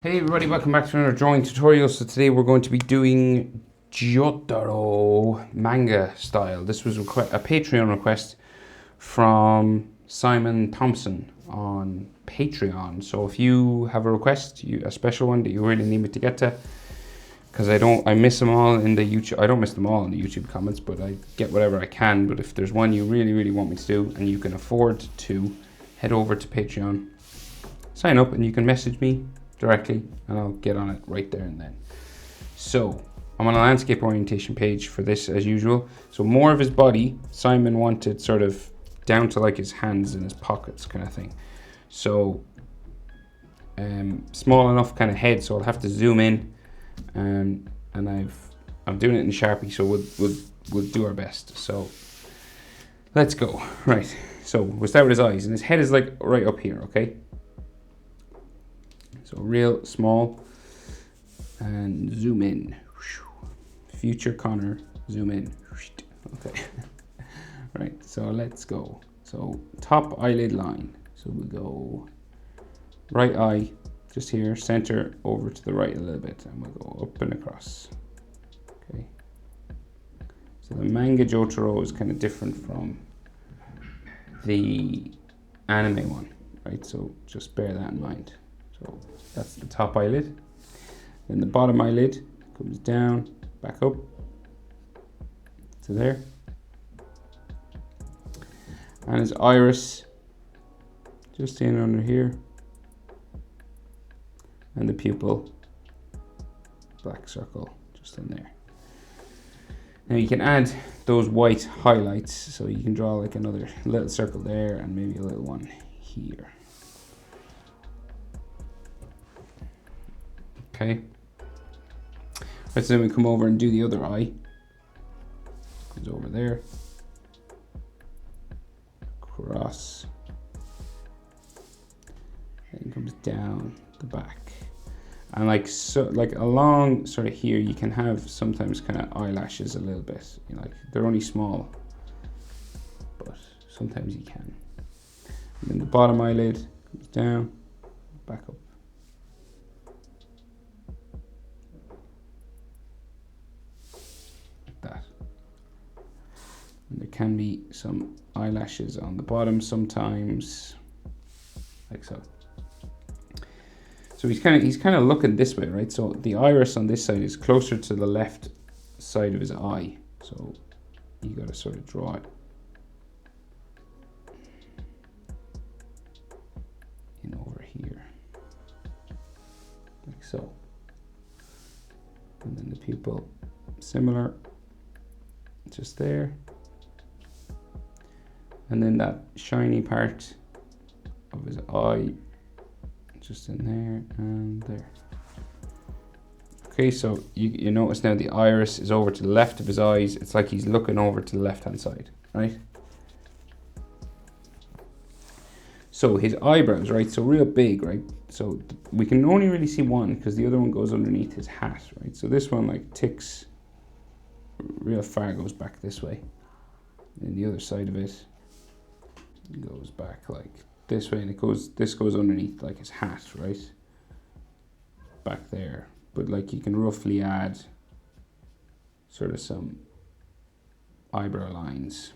Hey everybody, welcome back to another drawing tutorial. So today we're going to be doing Jotaro manga style. This was a Patreon request from Simon Thompson on Patreon. So if you have a request, a special one that you really need me to get to, because I miss them all in the YouTube. I don't miss them all in the YouTube comments, but I get whatever I can. But if there's one you really want me to do and you can afford to, head over to Patreon, sign up, and you can message me directly and I'll get on it right there and then. So I'm on a landscape orientation page for this as usual. So more of his body, Simon wanted sort of down to like his hands and his pockets kind of thing. So small enough kind of head, so I'll have to zoom in, and I'm doing it in Sharpie, so we'll do our best. So let's go. Right, so we'll start with his eyes, and his head is like right up here, okay? So real small, and zoom in. Future Connor, zoom in. Okay. Right, so let's go. So top eyelid line. So we'll go right eye, just here, center over to the right a little bit, and we'll go up and across. Okay. So the manga Jotaro is kind of different from the anime one, right? So just bear that in mind. So that's the top eyelid. Then the bottom eyelid comes down, back up to there. And his iris just in under here. And the pupil, black circle just in there. Now you can add those white highlights, so you can draw like another little circle there and maybe a little one here. Okay. Right, so then we come over and do the other eye. Goes over there. Cross. And comes down the back. And like along sort of here, you can have sometimes kind of eyelashes a little bit. You know, like they're only small, but sometimes you can. And then the bottom eyelid comes down, back up. And there can be some eyelashes on the bottom sometimes, like so. So he's kind of looking this way, right? So the iris on this side is closer to the left side of his eye. So you got to sort of draw it in over here, like so. And then the pupil, similar, just there. And then that shiny part of his eye, just in there and there. Okay, so you notice now the iris is over to the left of his eyes. It's like he's looking over to the left-hand side, right? So his eyebrows, right? So real big, right? So we can only really see one because the other one goes underneath his hat, right? So this one like ticks real far, goes back this way. And the other side of it goes back like this way, and this goes underneath like his hat, right? Back there. But like you can roughly add sort of some eyebrow lines.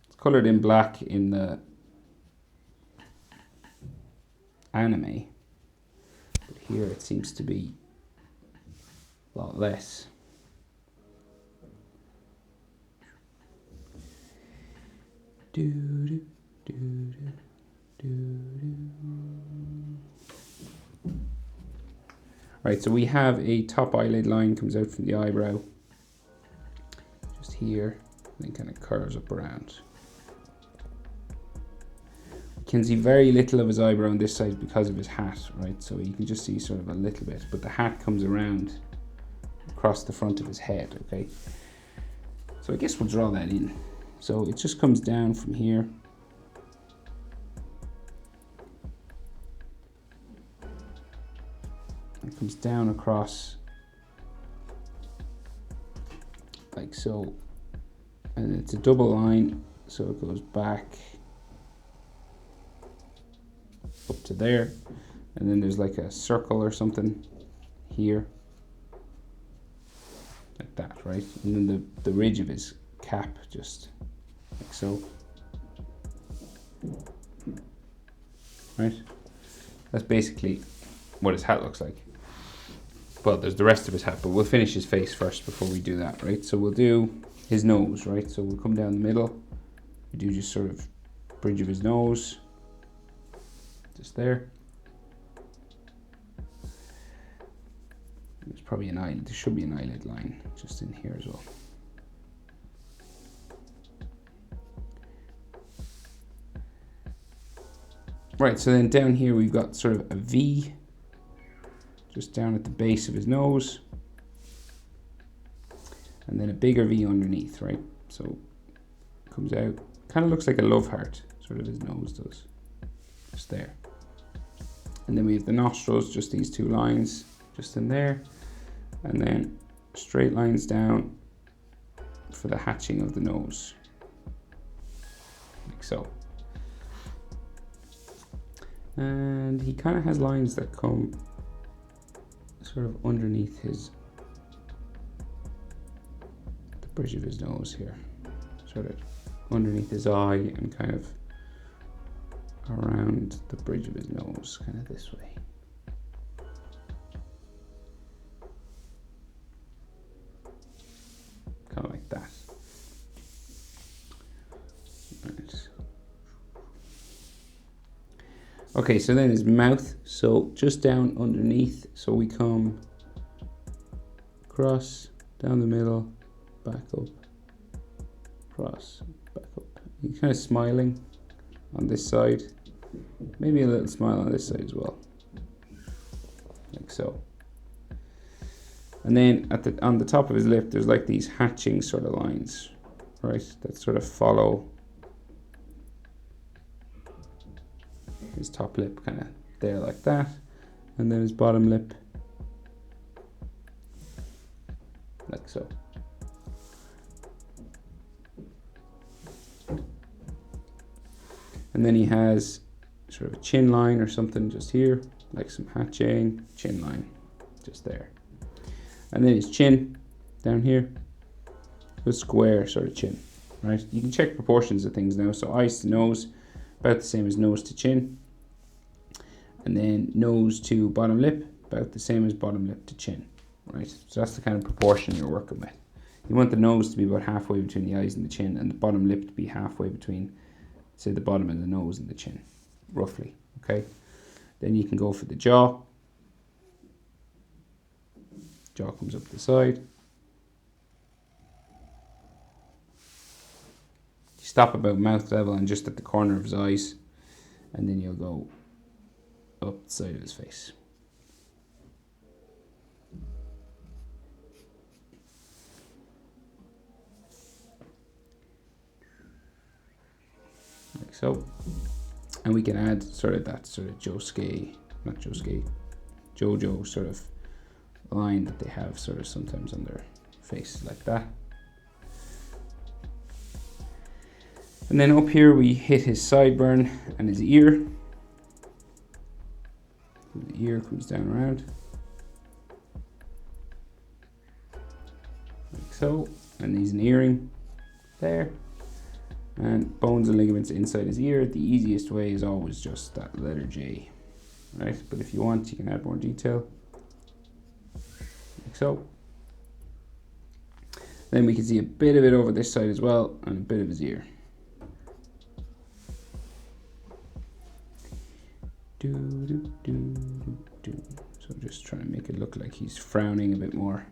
It's colored in black in the anime, but here it seems to be a lot less. Right, so we have a top eyelid line comes out from the eyebrow, just here, and then kind of curves up around. You can see very little of his eyebrow on this side because of his hat, right? So you can just see sort of a little bit, but the hat comes around across the front of his head, okay? So I guess we'll draw that in. So it just comes down from here. It comes down across like so. And it's a double line, so it goes back up to there. And then there's like a circle or something here. Like that, right? And then the ridge of his cap, just like so. Right? That's basically what his hat looks like. Well, there's the rest of his hat, but we'll finish his face first before we do that, right? So we'll do his nose, right? So we'll come down the middle. We do just sort of bridge of his nose. Just there. There's probably an eyelid. There should be an eyelid line just in here as well. Right, so then down here we've got sort of a V just down at the base of his nose, and then a bigger V underneath, right? So it comes out, kind of looks like a love heart, sort of his nose does, just there. And then we have the nostrils, just these two lines, just in there, and then straight lines down for the hatching of the nose, like so. And he kind of has lines that come sort of underneath the bridge of his nose here, sort of underneath his eye and kind of around the bridge of his nose, kind of this way. Kind of like that. Right. Okay, so then his mouth, so just down underneath, so we come across, down the middle, back up, across, back up. He's kind of smiling on this side, maybe a little smile on this side as well, like so. And then on the top of his lip, there's like these hatching sort of lines, right, that sort of follow his top lip, kind of there like that, and then his bottom lip like so. And then he has sort of a chin line or something just here, like some hatching, chin line just there. And then his chin down here, a square sort of chin, right? You can check proportions of things now. So eyes to nose, about the same as nose to chin. And then nose to bottom lip, about the same as bottom lip to chin, right? So that's the kind of proportion you're working with. You want the nose to be about halfway between the eyes and the chin, and the bottom lip to be halfway between, say, the bottom of the nose and the chin, roughly, okay? Then you can go for the jaw. Jaw comes up the side. You stop about mouth level and just at the corner of his eyes, and then you'll go up the side of his face. Like so. And we can add sort of that sort of JoJo sort of line that they have sort of sometimes on their face, like that. And then up here we hit his sideburn and his ear. The ear comes down around, like so, and he's an earring there, and bones and ligaments inside his ear. The easiest way is always just that letter J, right? But if you want, you can add more detail, like so. Then we can see a bit of it over this side as well, and a bit of his ear. So just trying to make it look like he's frowning a bit more.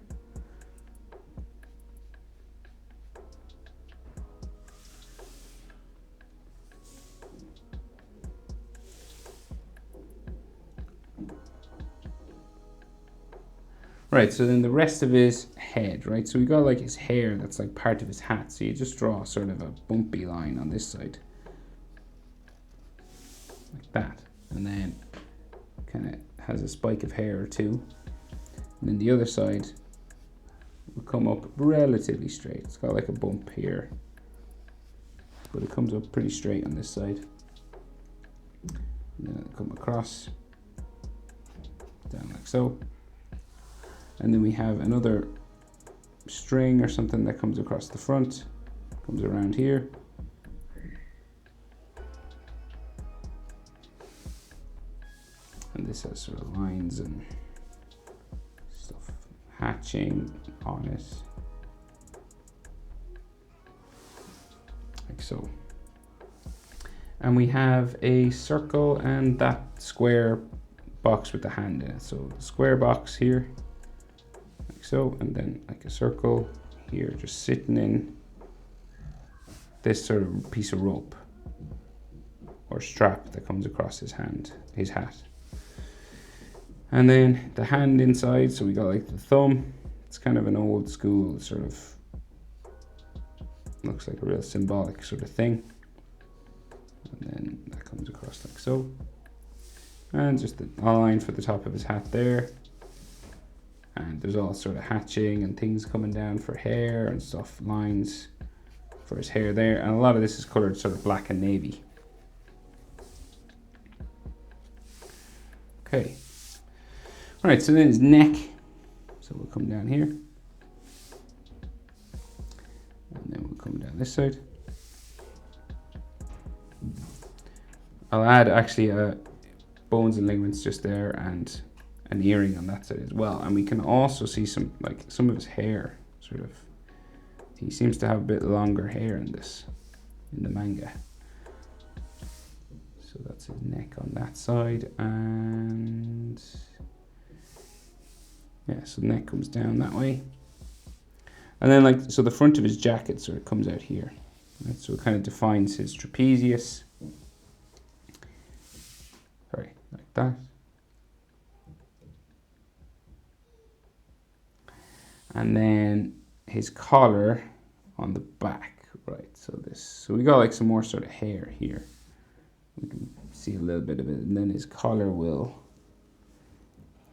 Right, so then the rest of his head, right? So we got like his hair that's like part of his hat. So you just draw sort of a bumpy line on this side, like that. And then kind of has a spike of hair or two. And then the other side will come up relatively straight. It's got like a bump here, but it comes up pretty straight on this side. And then it'll come across so. And then we have another string or something that comes across the front, comes around here. And this has sort of lines and stuff hatching on it, like so. And we have a circle and that square box with the hand in it. So the square box here, like so, and then like a circle here, just sitting in this sort of piece of rope or strap that comes across his hand, his hat. And then the hand inside, so we got like the thumb. It's kind of an old school sort of, looks like a real symbolic sort of thing. And then that comes across like so. And just the line for the top of his hat there. And there's all sort of hatching and things coming down for hair and stuff, lines for his hair there. And a lot of this is colored sort of black and navy. Okay. All right, so then his neck. So we'll come down here. And then we'll come down this side. I'll add actually bones and ligaments just there and an earring on that side as well. And we can also see some of his hair, sort of. He seems to have a bit longer hair in the manga. So that's his neck on that side, and yeah, so the neck comes down that way. And then so the front of his jacket sort of comes out here. Right? So it kind of defines his trapezius. Sorry, like that. And then his collar on the back, right? So we got like some more sort of hair here. We can see a little bit of it, and then his collar will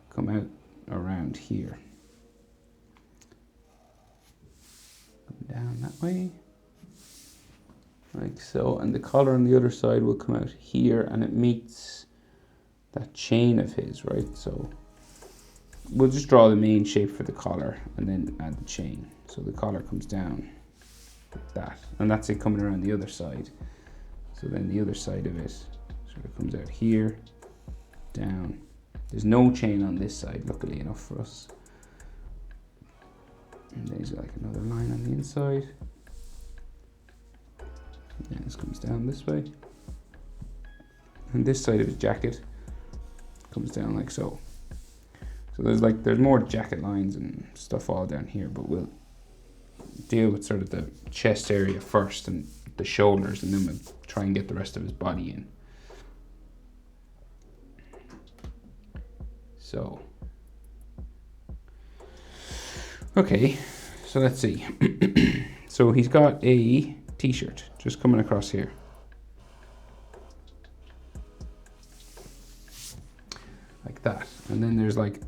come out around here. Come down that way, like so, and the collar on the other side will come out here, and it meets that chain of his, right? So we'll just draw the main shape for the collar and then add the chain. So the collar comes down like that, and that's it coming around the other side. So then the other side of it sort of comes out here, down. There's no chain on this side, luckily enough for us. And there's like another line on the inside. And then this comes down this way. And this side of his jacket comes down like so. So there's more jacket lines and stuff all down here, but we'll deal with sort of the chest area first and the shoulders, and then we'll try and get the rest of his body in. So, okay, so let's see. So he's got a t-shirt just coming across here. Like that. And then there's like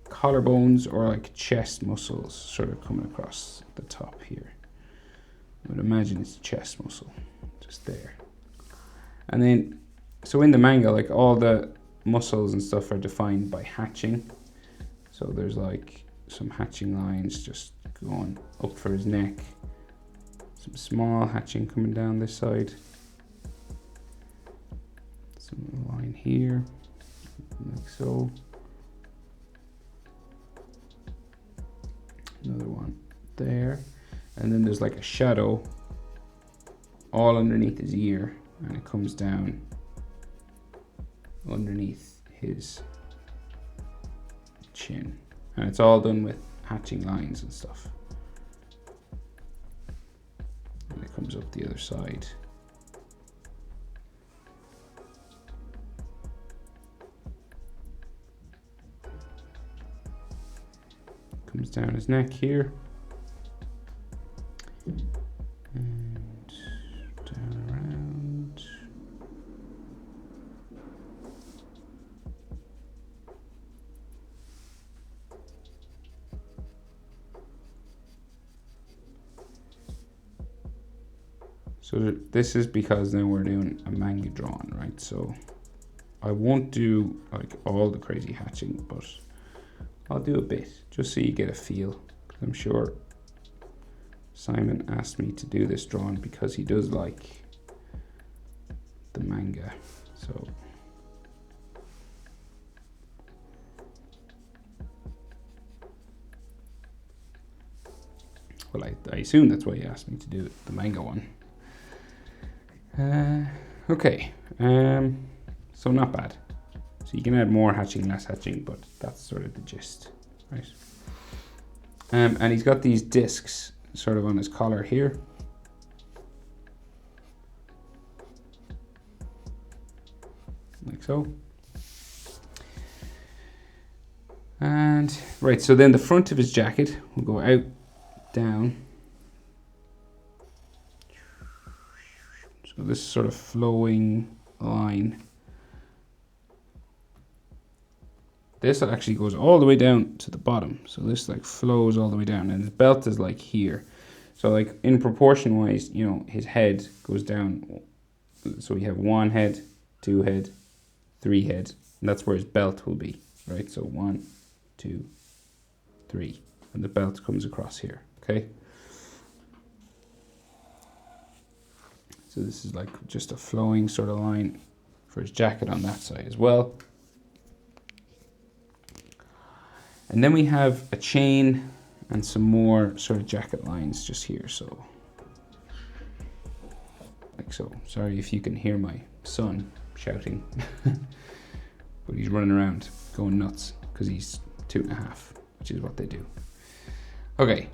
collarbones or like chest muscles sort of coming across the top here. I would imagine it's a chest muscle, just there. And then, so in the manga, like all the muscles and stuff are defined by hatching. So there's like some hatching lines just going up for his neck. Some small hatching coming down this side. Some line here, like so. Another one there. And then there's like a shadow all underneath his ear, and it comes down underneath his chin. And it's all done with hatching lines and stuff. And it comes up the other side. Comes down his neck here. And down around. So this is because now we're doing a manga drawing, right? So I won't do like all the crazy hatching, but I'll do a bit just so you get a feel. I'm sure Simon asked me to do this drawing because he does like the manga. So well, I assume that's why he asked me to do the manga one. Okay, so not bad. So you can add more hatching, less hatching, but that's sort of the gist, right? And he's got these discs sort of on his collar here. Like so. And right, so then the front of his jacket will go out, down. So this sort of flowing line. This actually goes all the way down to the bottom. So this like flows all the way down, and his belt is like here. So like in proportion wise, you know, his head goes down. So we have 1 head, 2 head, 3 head, and that's where his belt will be, right? So 1, 2, 3, and the belt comes across here, okay? So this is like just a flowing sort of line for his jacket on that side as well. And then we have a chain and some more sort of jacket lines just here, so like so. Sorry if you can hear my son shouting, but he's running around going nuts because he's 2.5, which is what they do. Okay.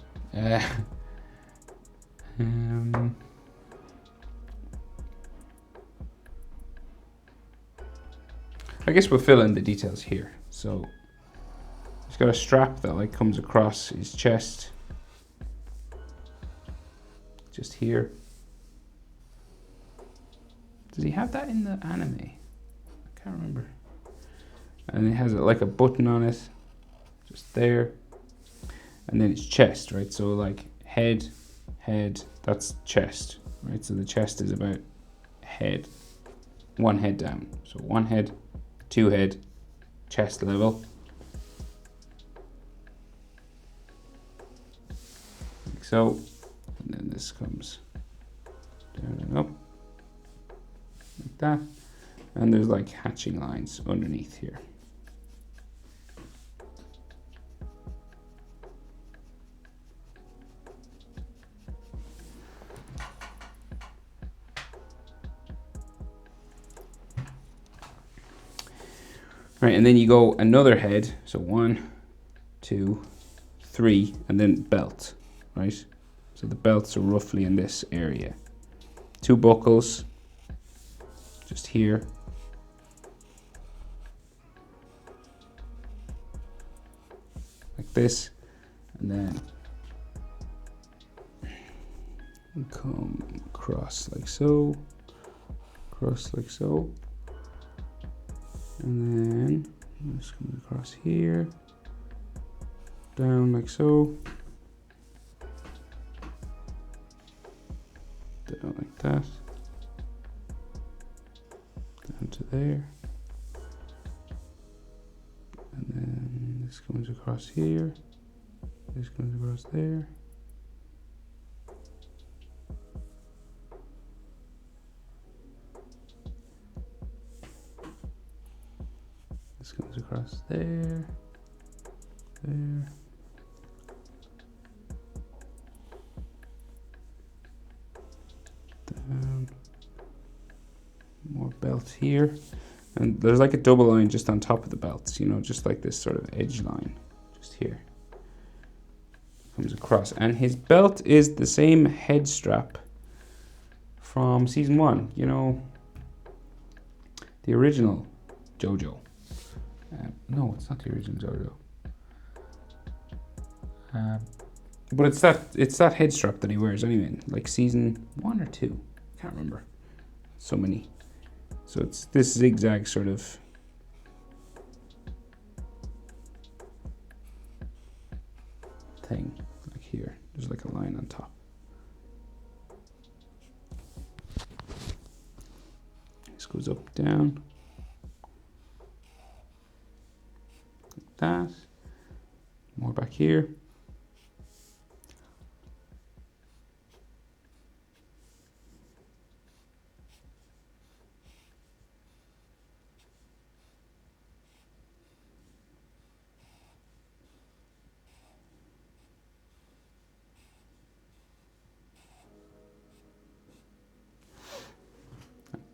I guess we'll fill in the details here. So he's got a strap that like comes across his chest, just here. Does he have that in the anime? I can't remember. And it has like a button on it, just there. And then it's chest, right? So like head, that's chest, right? So the chest is about head, 1 head down. So 1 head, 2 head, chest level. Like so. And then this comes down and up. Like that. And there's like hatching lines underneath here. Right, and then you go another head, so 1, 2, 3, and then belt, right? So the belts are roughly in this area. 2 buckles, just here. Like this, and then come across like so, across like so. And then this comes across here, down like so, down like that, down to there, and then this comes across here, this comes across there. This comes across there, there. Down. More belt here. And there's like a double line just on top of the belts, you know, just like this sort of edge line, just here. Comes across. And his belt is the same head strap from season 1, you know, the original JoJo. No, it's not the original JoJo. But it's that head strap that he wears anyway, like season 1 or 2. Can't remember. So many. So it's this zigzag sort of thing, like here. There's like a line on top. This goes up, down. that. More back here.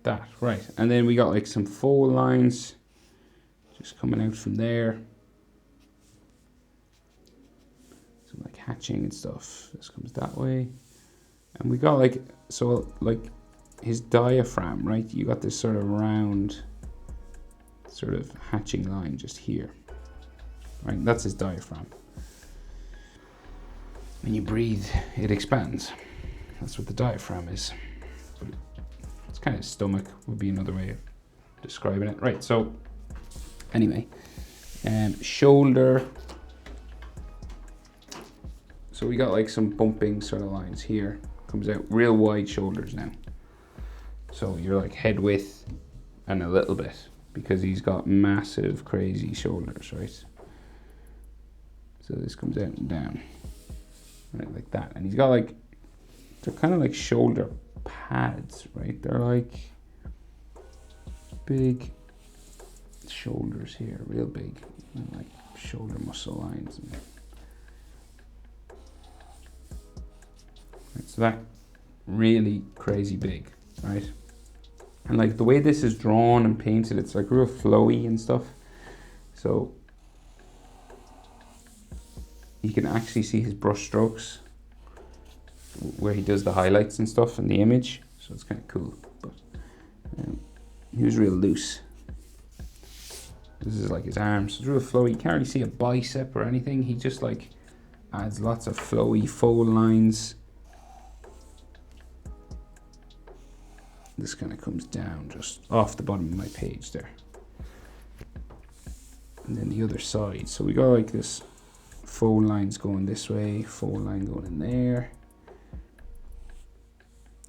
That, right. And then we got like some fold lines just coming out from there. Some like hatching and stuff. This comes that way. And we got like, so like his diaphragm, right? You got this sort of round sort of hatching line just here. Right, that's his diaphragm. When you breathe, it expands. That's what the diaphragm is. It's kind of stomach would be another way of describing it. Right, so anyway, shoulder. So we got like some bumping sort of lines here. Comes out real wide shoulders now. So you're like head width and a little bit because he's got massive, crazy shoulders, right? So this comes out and down, right, like that. And he's got like, they're kind of like shoulder pads, right? They're like big shoulders here, real big, like shoulder muscle lines. Right, so that really crazy big, right? And like the way this is drawn and painted, it's like real flowy and stuff. So you can actually see his brush strokes where he does the highlights and stuff in the image. So it's kind of cool. But he was real loose. This is like his arms. It's real flowy. You can't really see a bicep or anything. He just like adds lots of flowy fold lines. This kind of comes down just off the bottom of my page there. And then the other side. So we got like this fold lines going this way, fold line going in there.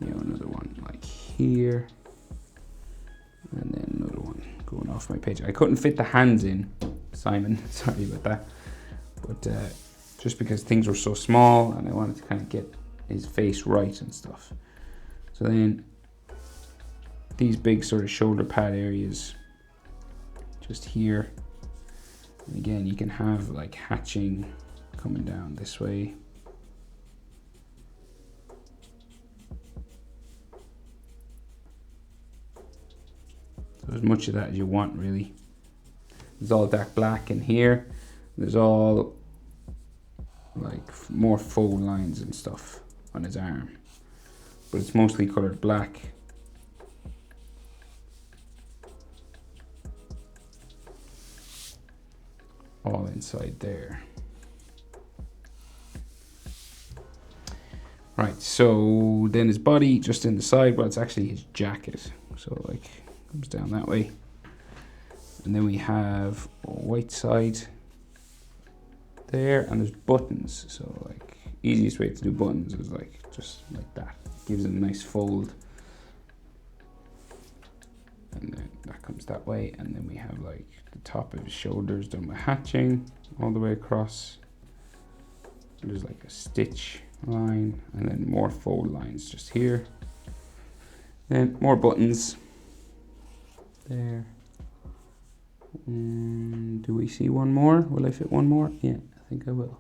You know, another one like here. And then another one going off my page. I couldn't fit the hands in, Simon. Sorry about that. But just because things were so small and I wanted to kind of get his face right and stuff. So then these big sort of shoulder pad areas just here. And again, you can have like hatching coming down this way. So as much of that as you want, really. There's all dark black in here. There's all like more fold lines and stuff on his arm. But it's mostly colored black. All inside there. Right, so then his body just in the side, well, it's actually his jacket. So like comes down that way. And then we have a white side there, and there's buttons. So like easiest way to do buttons is like just like that. Gives it a nice fold. And then that comes that way, and then we have like the top of his shoulders done with hatching all the way across. There's like a stitch line, and then more fold lines just here. Then more buttons there. Do we see one more? Will I fit one more? Yeah, I think I will.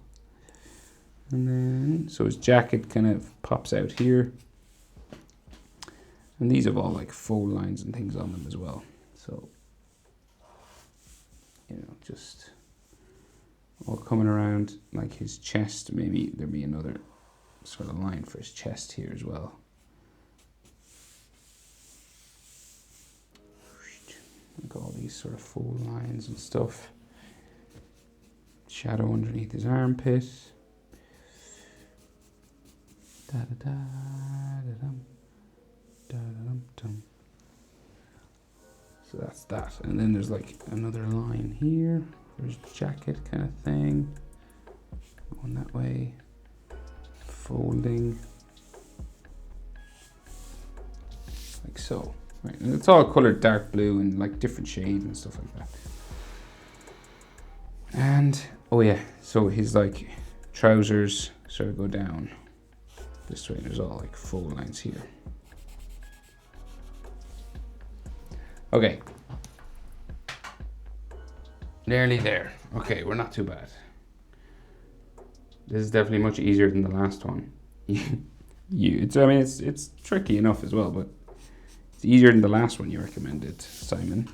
And then, so his jacket kind of pops out here. And these have all like fold lines and things on them as well. So, you know, just all coming around like his chest. Maybe there'll be another sort of line for his chest here as well. Like all these sort of fold lines and stuff. Shadow underneath his armpit. Da da da da dum. Da da dum dum. So that's that. And then there's like another line here for his jacket kind of thing. Going that way. Folding. Like so. Right, and it's all colored dark blue and like different shades and stuff like that. And, oh yeah, so his like trousers sort of go down this way. There's all like fold lines here. Okay. Nearly there. Okay, we're not too bad. This is definitely much easier than the last one. It's tricky enough as well, but it's easier than the last one you recommended, Simon.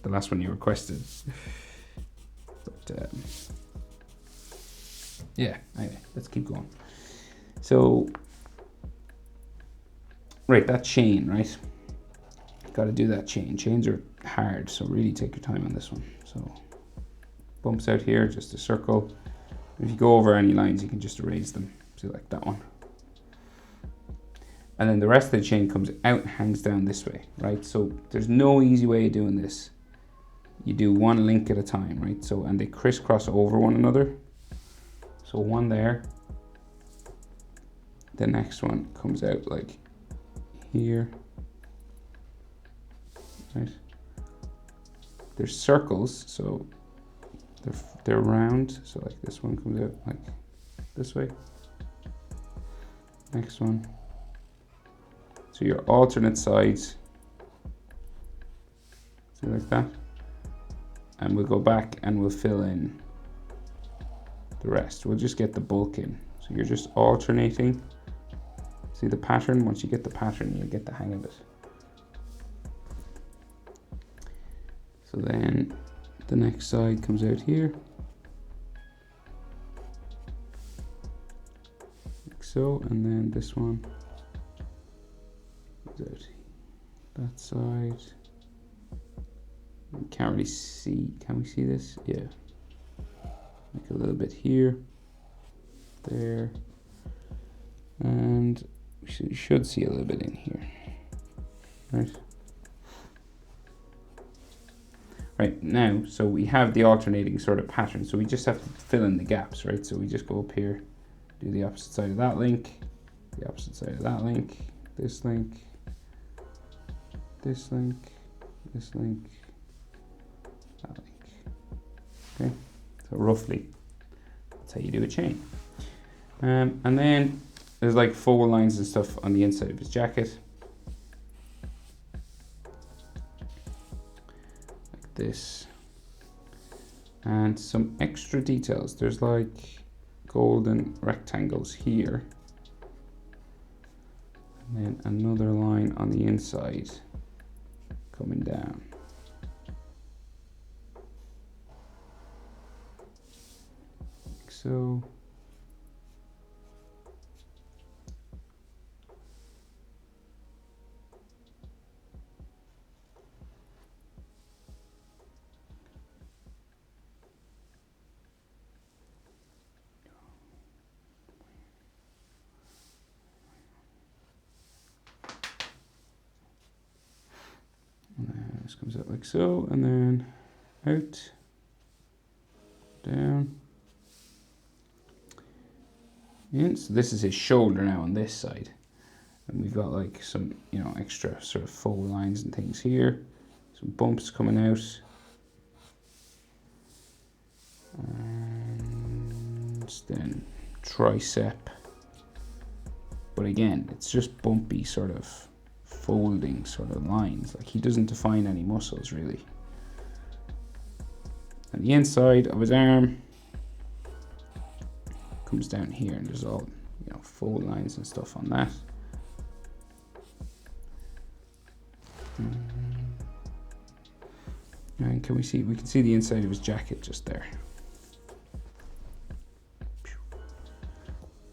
The last one you requested. But yeah, anyway, let's keep going. So, right, that chain, right? Got to do that chain. Chains are hard, so really take your time on this one. So, bumps out here, just a circle. If you go over any lines, you can just erase them. So like that one. And then the rest of the chain comes out and hangs down this way, right? So there's no easy way of doing this. You do one link at a time, right? So, and they crisscross over one another. So one there. The next one comes out like here. Right? There's circles, so they're round. So like this one comes out like this way. Next one. So your alternate sides. So like that. And we'll go back and we'll fill in the rest. We'll just get the bulk in. So you're just alternating. See the pattern? Once you get the pattern, you'll get the hang of it. So then the next side comes out here. Like so, and then this one comes out that side. We can't really see, can we see this? Yeah. Like a little bit here, there, and we should see a little bit in here, right? Right, now, so we have the alternating sort of pattern, so we just have to fill in the gaps, right? So we just go up here, do the opposite side of that link, the opposite side of that link, this link, this link, this link, that link. Okay, so roughly, that's how you do a chain. And then there's like fold lines and stuff on the inside of his jacket. This and some extra details. There's like golden rectangles here, and then another line on the inside coming down. Like so. This comes out like so, and then out, down, in. So this is his shoulder now on this side, and we've got like some, extra sort of fold lines and things here, some bumps coming out, and then tricep. But again, it's just bumpy sort of folding sort of lines. Like he doesn't define any muscles really. And the inside of his arm comes down here, and there's all fold lines and stuff on that. And can we see? We can see the inside of his jacket just there.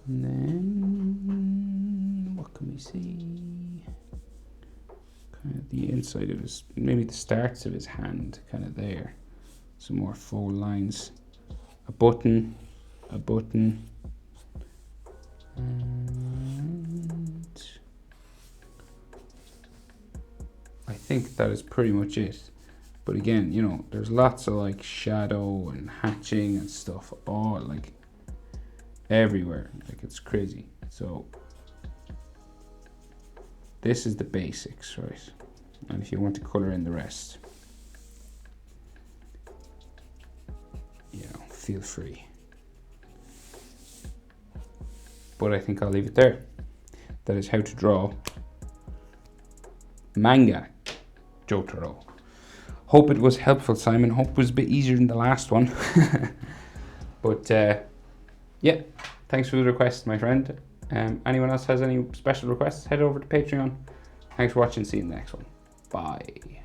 And then what can we see? Kind of the inside of his, maybe the starts of his hand, kind of there. Some more fold lines. A button, and I think that is pretty much it. But again, there's lots of like shadow and hatching and stuff all like everywhere. Like it's crazy. So this is the basics, right? And if you want to color in the rest, feel free. But I think I'll leave it there. That is how to draw Manga Jotaro. Hope it was helpful, Simon. Hope it was a bit easier than the last one. But yeah, thanks for the request, my friend. Anyone else has any special requests, head over to Patreon. Thanks for watching. See you in the next one. Bye.